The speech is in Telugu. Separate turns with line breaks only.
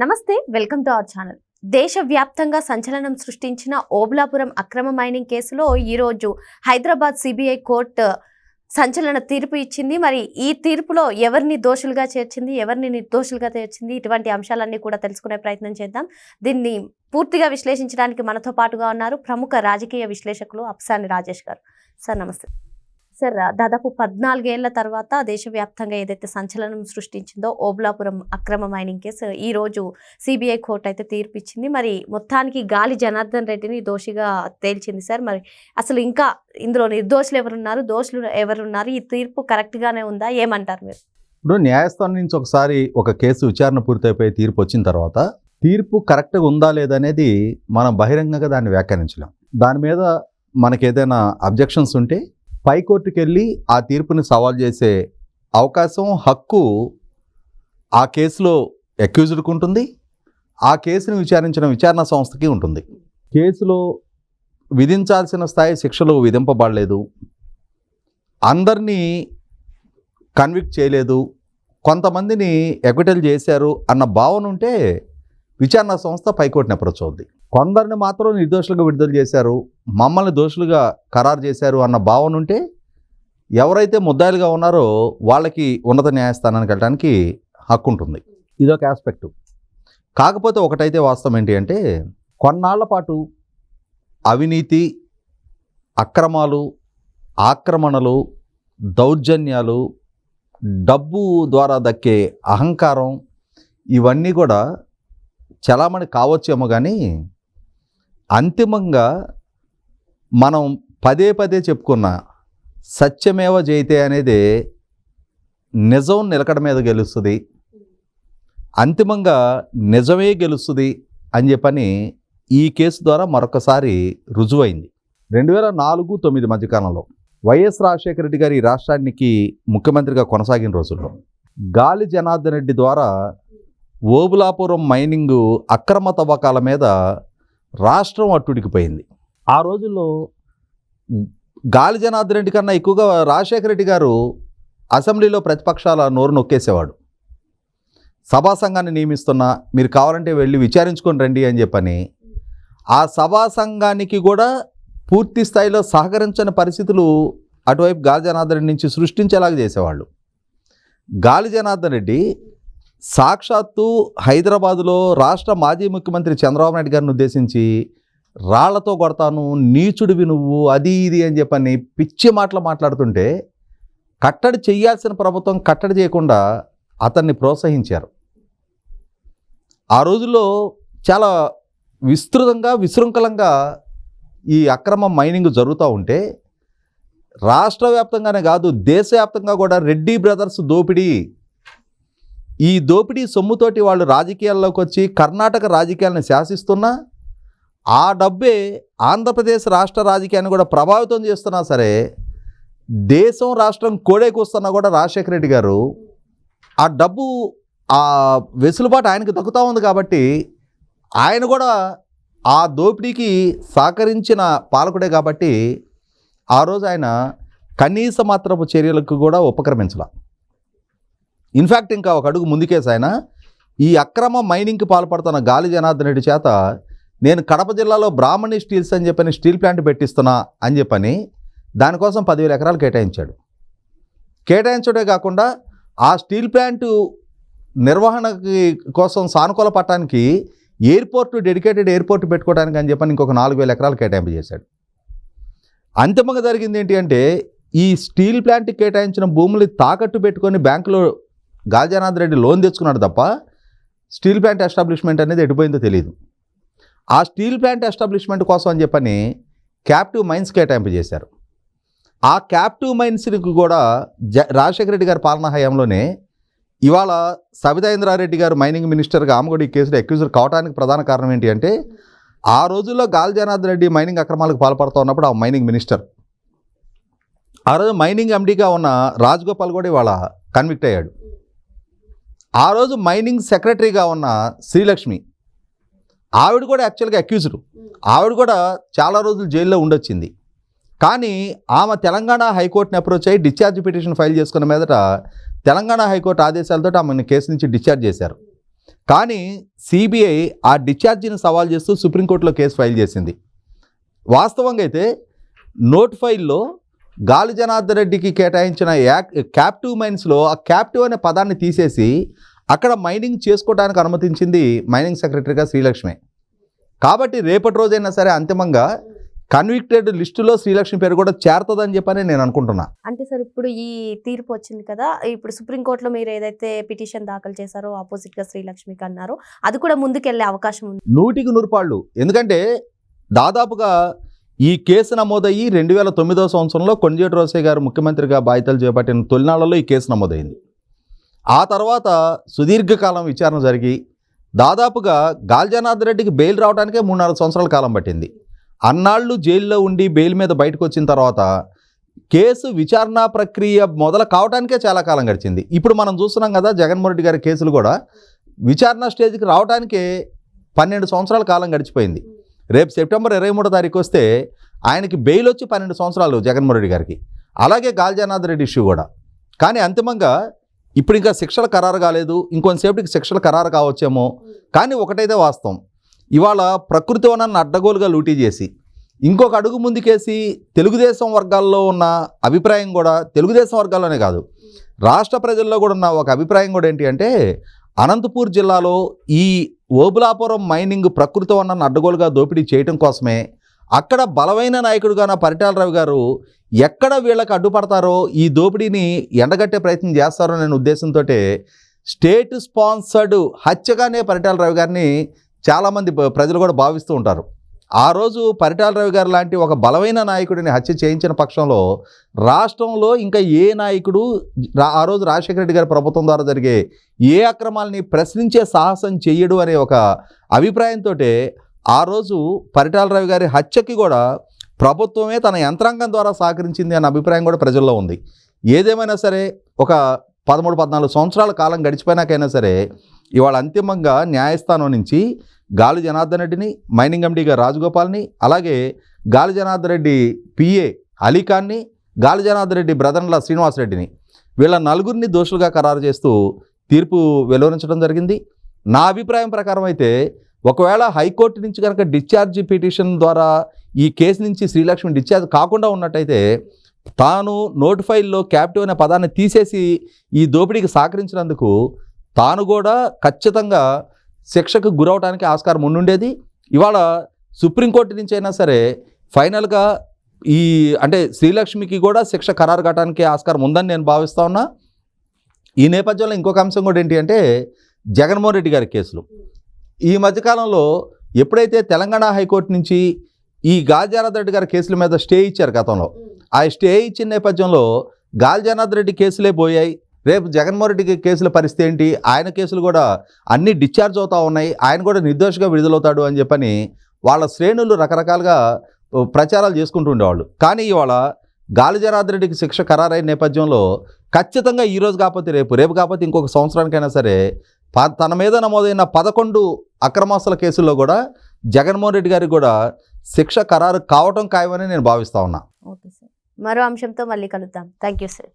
నమస్తే, వెల్కమ్ టు అవర్ ఛానల్. దేశవ్యాప్తంగా సంచలనం సృష్టించిన ఓబులాపురం అక్రమ మైనింగ్ కేసులో ఈరోజు హైదరాబాద్ సిబిఐ కోర్టు సంచలన తీర్పు ఇచ్చింది. మరి ఈ తీర్పులో ఎవరిని దోషులుగా చేర్చింది, ఎవరిని నిర్దోషులుగా చేర్చింది, ఇటువంటి అంశాలన్నీ కూడా తెలుసుకునే ప్రయత్నం చేద్దాం. దీన్ని పూర్తిగా విశ్లేషించడానికి మనతో పాటుగా ఉన్నారు ప్రముఖ రాజకీయ విశ్లేషకులు అప్సాని రాజేష్ గారు. సార్ నమస్తే. సార్, దాదాపు 14 ఏళ్ల తర్వాత దేశవ్యాప్తంగా ఏదైతే సంచలనం సృష్టించిందో ఓబులాపురం అక్రమ మైనింగ్ కేసు ఈ రోజు సిబిఐ కోర్టు అయితే తీర్పు ఇచ్చింది. మరి మొత్తానికి గాలి జనార్దన్ రెడ్డిని దోషిగా తేల్చింది. సార్, మరి అసలు ఇంకా ఇందులో నిర్దోషులు ఎవరున్నారు, దోషులు ఎవరున్నారు, ఈ తీర్పు కరెక్ట్ గానే ఉందా, ఏమంటారు మీరు?
ఇప్పుడు న్యాయస్థానం నుంచి ఒకసారి ఒక కేసు విచారణ పూర్తయిపోయి తీర్పు వచ్చిన తర్వాత తీర్పు కరెక్ట్గా ఉందా లేదనేది మనం బహిరంగంగా దాన్ని వ్యాఖ్యానించలేం. దాని మీద మనకి ఏదైనా అబ్జెక్షన్స్ ఉంటే పైకోర్టుకి వెళ్ళి ఆ తీర్పుని సవాల్ చేసే అవకాశం, హక్కు ఆ కేసులో అక్యూజ్డ్కి ఉంటుంది, ఆ కేసును విచారించిన విచారణ సంస్థకి ఉంటుంది. కేసులో విధించాల్సిన స్థాయి శిక్షలు విధింపబడలేదు, అందరినీ కన్విక్ట్ చేయలేదు, కొంతమందిని ఎక్విటల్ చేశారు అన్న భావన ఉంటే విచారణ సంస్థ పైకోర్టుని అప్రోచ్ అవుద్ది. కొందరిని మాత్రం నిర్దోషులుగా విడుదల చేశారు, మమ్మల్ని దోషులుగా ఖరారు చేశారు అన్న భావన ఉంటే ఎవరైతే ముద్దాయిలుగా ఉన్నారో వాళ్ళకి ఉన్నత న్యాయస్థానానికి వెళ్ళడానికి హక్కు ఉంటుంది. ఇదొక ఆస్పెక్టు. కాకపోతే ఒకటైతే వాస్తవం ఏంటి అంటే, కొన్నాళ్ల పాటు అవినీతి, అక్రమాలు, ఆక్రమణలు, దౌర్జన్యాలు, డబ్బు ద్వారా దక్కే అహంకారం, ఇవన్నీ కూడా చలామణి కావచ్చేమో కానీ అంతిమంగా మనం పదే పదే చెప్పుకున్న సత్యమేవ జయతే అనేది నిజం నిలకడ మీద గెలుస్తుంది, అంతిమంగా నిజమే గెలుస్తుంది అని చెప్పని ఈ కేసు ద్వారా మరొకసారి రుజువైంది. 2004-09 మధ్యకాలంలో వైఎస్ రాజశేఖర రెడ్డి గారు ఈ రాష్ట్రానికి ముఖ్యమంత్రిగా కొనసాగిన రోజుల్లో గాలి జనార్దన్ రెడ్డి ద్వారా ఓబులాపురం మైనింగు అక్రమ తవ్వకాల మీద రాష్ట్రం అట్టుడికిపోయింది. ఆ రోజుల్లో గాలి జనార్దన్ రెడ్డి కన్నా ఎక్కువగా రాజశేఖర రెడ్డి గారు అసెంబ్లీలో ప్రతిపక్షాల నోరు నొక్కేసేవాడు. సభా సంఘాన్ని నియమిస్తున్నా, మీరు కావాలంటే వెళ్ళి విచారించుకొని రండి అని చెప్పని ఆ సభా సంఘానికి కూడా పూర్తి స్థాయిలో సహకరించని పరిస్థితులు అటువైపు గాలి జనార్దన్ రెడ్డి నుంచి సృష్టించేలాగా చేసేవాళ్ళు. గాలి జనార్దన్ రెడ్డి సాక్షాత్తు హైదరాబాదులో రాష్ట్ర మాజీ ముఖ్యమంత్రి చంద్రబాబు నాయుడు గారిని ఉద్దేశించి రాళ్లతో కొడతాను, నీచుడివి నువ్వు, అది ఇది అని చెప్పని పిచ్చి మాటలు మాట్లాడుతుంటే కట్టడి చేయాల్సిన ప్రభుత్వం కట్టడి చేయకుండా అతన్ని ప్రోత్సహించారు. ఆ రోజుల్లో చాలా విస్తృతంగా, విశృంఖలంగా ఈ అక్రమ మైనింగ్ జరుగుతూ ఉంటే రాష్ట్ర వ్యాప్తంగానే కాదు, దేశవ్యాప్తంగా కూడా రెడ్డి బ్రదర్స్ దోపిడీ, ఈ దోపిడీ సొమ్ముతోటి వాళ్ళు రాజకీయాల్లోకి వచ్చి కర్ణాటక రాజకీయాలను శాసిస్తున్నా, ఆ డబ్బే ఆంధ్రప్రదేశ్ రాష్ట్ర రాజకీయాన్ని కూడా ప్రభావితం చేస్తున్నా సరే, దేశం రాష్ట్రం కోడేకొస్తున్నా కూడా రాజశేఖర రెడ్డి గారు ఆ డబ్బు, ఆ వెసులుబాటు ఆయనకు దక్కుతూ ఉంది కాబట్టి ఆయన కూడా ఆ దోపిడీకి సహకరించిన పాలకుడే కాబట్టి ఆ రోజు ఆయన కనీస మాత్రపు చర్యలకు కూడా ఉపక్రమించాల. ఇన్ఫ్యాక్ట్ ఇంకా ఒక అడుగు ముందుకేసి ఆయన ఈ అక్రమ మైనింగ్కి పాల్పడుతున్న గాలి జనార్దన్ రెడ్డి చేత నేను కడప జిల్లాలో బ్రాహ్మణి స్టీల్స్ అని చెప్పని స్టీల్ ప్లాంట్ పెట్టిస్తున్నా అని చెప్పని దానికోసం 10,000 ఎకరాలు కేటాయించాడు. కేటాయించడే కాకుండా ఆ స్టీల్ ప్లాంటు నిర్వహణకి కోసం సానుకూల పట్టానికి ఎయిర్పోర్టు, డెడికేటెడ్ ఎయిర్పోర్ట్ పెట్టుకోవడానికి అని చెప్పని ఇంకొక 4,000 ఎకరాలు కేటాయింపు చేశాడు. అంతిమంగా జరిగింది ఏంటి అంటే, ఈ స్టీల్ ప్లాంట్కి కేటాయించిన భూములు తాకట్టు పెట్టుకొని బ్యాంకులో గాలి జనార్దన్ రెడ్డి లోన్ తెచ్చుకున్నాడు తప్ప స్టీల్ ప్లాంట్ ఎస్టాబ్లిష్మెంట్ అనేది ఎటుపోయిందో తెలియదు. ఆ స్టీల్ ప్లాంట్ ఎస్టాబ్లిష్మెంట్ కోసం అని చెప్పని క్యాప్టివ్ మైన్స్ కేటాయింపు చేశారు. ఆ క్యాప్టివ్ మైన్స్కి కూడా రాజశేఖర రెడ్డి గారి పాలనా హయాంలోనే ఇవాళ సబితా ఇంద్రారెడ్డి గారు మైనింగ్ మినిస్టర్గా ఆమె కూడా ఈ కేసులో అక్యూజర్ కావడానికి ప్రధాన కారణం ఏంటి అంటే, ఆ రోజుల్లో గాలి జనార్దన్ రెడ్డి మైనింగ్ అక్రమాలకు పాల్పడుతూ ఉన్నప్పుడు ఆ మైనింగ్ మినిస్టర్, ఆ రోజు మైనింగ్ ఎండీగా ఉన్న రాజగోపాల్ కూడా ఇవాళ కన్విక్ట్ అయ్యాడు. ఆ రోజు మైనింగ్ సెక్రటరీగా ఉన్న శ్రీలక్ష్మి, ఆవిడ కూడా యాక్చువల్గా అక్యూజ్డ్, ఆవిడ కూడా చాలా రోజులు జైల్లో ఉండొచ్చింది. కానీ ఆమె తెలంగాణ హైకోర్టుని అప్రోచ్ అయ్యి డిశ్చార్జ్ పిటిషన్ ఫైల్ చేసుకున్న మీదట తెలంగాణ హైకోర్టు ఆదేశాలతో ఆమెను కేసు నుంచి డిశ్చార్జ్ చేశారు. కానీ సిబిఐ ఆ డిశ్చార్జిని సవాల్ చేస్తూ సుప్రీంకోర్టులో కేసు ఫైల్ చేసింది. వాస్తవంగా అయితే నోట్ ఫైల్లో గాలి జనార్దన్ రెడ్డికి కేటాయించిన క్యాప్టివ్ మైన్స్లో ఆ క్యాప్టివ్ అనే పదాన్ని తీసేసి అక్కడ మైనింగ్ చేసుకోవడానికి అనుమతించింది మైనింగ్ సెక్రటరీగా శ్రీలక్ష్మి. కాబట్టి రేపటి రోజైనా సరే అంతిమంగా కన్విక్టెడ్ లిస్టులో శ్రీలక్ష్మి పేరు కూడా చేరుతుందని చెప్పని నేను అనుకుంటున్నా.
అంటే సార్ ఇప్పుడు ఈ తీర్పు వచ్చింది కదా, ఇప్పుడు సుప్రీంకోర్టులో మీరు ఏదైతే పిటిషన్ దాఖలు చేశారో ఆపోజిట్గా శ్రీలక్ష్మికి అన్నారో అది కూడా ముందుకెళ్లే అవకాశం ఉంది
100కి 100 ఎందుకంటే దాదాపుగా ఈ కేసు నమోదయ్యి 2009వ సంవత్సరంలో కొంజేటి రోసయ్య గారు ముఖ్యమంత్రిగా బాధ్యతలు చేపట్టిన తొలినాళ్లలో ఈ కేసు నమోదైంది. ఆ తర్వాత సుదీర్ఘకాలం విచారణ జరిగి దాదాపుగా గాలి జనార్దన్ రెడ్డికి బెయిల్ రావడానికే 3-4 సంవత్సరాల కాలం పట్టింది. అన్నాళ్ళు జైల్లో ఉండి బెయిల్ మీద బయటకు వచ్చిన తర్వాత కేసు విచారణ ప్రక్రియ మొదలు కావడానికే చాలా కాలం గడిచింది. ఇప్పుడు మనం చూస్తున్నాం కదా, జగన్మోహన్ రెడ్డి గారి కేసులు కూడా విచారణ స్టేజ్కి రావడానికే 12 సంవత్సరాల కాలం గడిచిపోయింది. రేపు సెప్టెంబర్ 23వ తారీఖు వస్తే ఆయనకి బెయిల్ వచ్చి 12 సంవత్సరాలు జగన్మోహన్ రెడ్డి గారికి. అలాగే గాలి జనార్దన్ రెడ్డి ఇష్యూ కూడా. కానీ అంతిమంగా ఇప్పుడు ఇంకా శిక్షలు ఖరారు కాలేదు, ఇంకొంతసేపటికి శిక్షలు ఖరారు కావచ్చేమో. కానీ ఒకటైతే వాస్తవం, ఇవాళ ప్రకృతి వనాన్ని అడ్డగోలుగా లూటీ చేసి ఇంకొక అడుగు ముందుకేసి తెలుగుదేశం వర్గాల్లో ఉన్న అభిప్రాయం కూడా, తెలుగుదేశం వర్గాల్లోనే కాదు రాష్ట్ర ప్రజల్లో కూడా ఉన్న ఒక అభిప్రాయం కూడా ఏంటి అంటే, అనంతపూర్ జిల్లాలో ఈ ఓబులాపురం మైనింగ్ ప్రకృతి వనాన్ని అడ్డగోలుగా దోపిడీ చేయడం కోసమే అక్కడ బలమైన నాయకుడుగా పరిటాల రవి గారు ఎక్కడ వీళ్ళకి అడ్డుపడతారో ఈ దోపిడీని ఎండగట్టే ప్రయత్నం చేస్తారో అనే ఉద్దేశంతో స్టేట్ స్పాన్సర్డ్ హత్యగానే పరిటాల రవి గారిని చాలామంది ప్రజలు కూడా భావిస్తూ ఉంటారు. ఆ రోజు పరిటాల రవి గారు లాంటి ఒక బలమైన నాయకుడిని హత్య చేయించిన పక్షంలో రాష్ట్రంలో ఇంకా ఏ నాయకుడు ఆ రోజు రాజశేఖర రెడ్డి గారి ప్రభుత్వం ద్వారా జరిగే ఏ అక్రమాలని ప్రశ్నించే సాహసం చెయ్యడు అనే ఒక అభిప్రాయంతో ఆ రోజు పరిటాల రవి గారి హత్యకి కూడా ప్రభుత్వమే తన యంత్రాంగం ద్వారా సహకరించింది అనే అభిప్రాయం కూడా ప్రజల్లో ఉంది. ఏదేమైనా సరే ఒక 13-14 సంవత్సరాల కాలం గడిచిపోయినాకైనా సరే ఇవాళ అంతిమంగా న్యాయస్థానం నుంచి గాలి జనార్దన్ రెడ్డిని, మైనింగ్ ఎండీగా రాజగోపాల్ని, అలాగే గాలి జనార్దన్ రెడ్డి పిఏ అలీఖాన్ని, గాలి జనార్దన్ రెడ్డి బ్రదర్ల శ్రీనివాసరెడ్డిని, వీళ్ళ నలుగురిని దోషులుగా ఖరారు చేస్తూ తీర్పు వెలువరించడం జరిగింది. నా అభిప్రాయం ప్రకారం అయితే ఒకవేళ హైకోర్టు నుంచి కనుక డిశ్చార్జ్ పిటిషన్ ద్వారా ఈ కేసు నుంచి శ్రీలక్ష్మి డిశ్చార్జ్ కాకుండా ఉన్నట్టయితే తాను నోట్ ఫైల్లో క్యాప్టివ్ అనే పదాన్ని తీసేసి ఈ దోపిడీకి సహకరించినందుకు తాను కూడా ఖచ్చితంగా శిక్షకు గురవడానికి ఆస్కారం ఉండుండేది. ఇవాళ సుప్రీంకోర్టు నుంచి అయినా సరే ఫైనల్గా అంటే శ్రీలక్ష్మికి కూడా శిక్ష ఖరారు కావడానికి ఆస్కారం ఉందని నేను భావిస్తా ఉన్నా. ఈ నేపథ్యంలో ఇంకొక అంశం కూడా ఏంటి అంటే, జగన్మోహన్ రెడ్డి గారి కేసులు ఈ మధ్యకాలంలో ఎప్పుడైతే తెలంగాణ హైకోర్టు నుంచి ఈ గాలి జనార్దన్ రెడ్డి గారి కేసుల మీద స్టే ఇచ్చారు గతంలో, ఆ స్టే ఇచ్చిన నేపథ్యంలో గాలి జనార్దన్ రెడ్డి కేసులే పోయాయి. రేపు జగన్మోహన్ రెడ్డి కేసుల పరిస్థితి ఏంటి, ఆయన కేసులు కూడా అన్నీ డిశ్చార్జ్ అవుతూ ఉన్నాయి, ఆయన కూడా నిర్దోషిగా విడుదలవుతాడు అని చెప్పని వాళ్ళ శ్రేణులు రకరకాలుగా ప్రచారాలు చేసుకుంటూ ఉండేవాళ్ళు. కానీ ఇవాళ గాలి జనార్దన్ రెడ్డికి శిక్ష ఖరారైన నేపథ్యంలో ఖచ్చితంగా ఈరోజు కాకపోతే రేపు కాకపోతే ఇంకొక సంవత్సరానికైనా సరే తన మీద నమోదైన 11 అక్రమాస్తుల కేసుల్లో కూడా జగన్మోహన్ రెడ్డి గారికి కూడా శిక్ష ఖరారు కావటం ఖాయమని నేను భావిస్తా ఉన్నా.
ఓకే సార్, మరో అంశంతో మళ్ళీ కలుద్దాం. Thank you sir.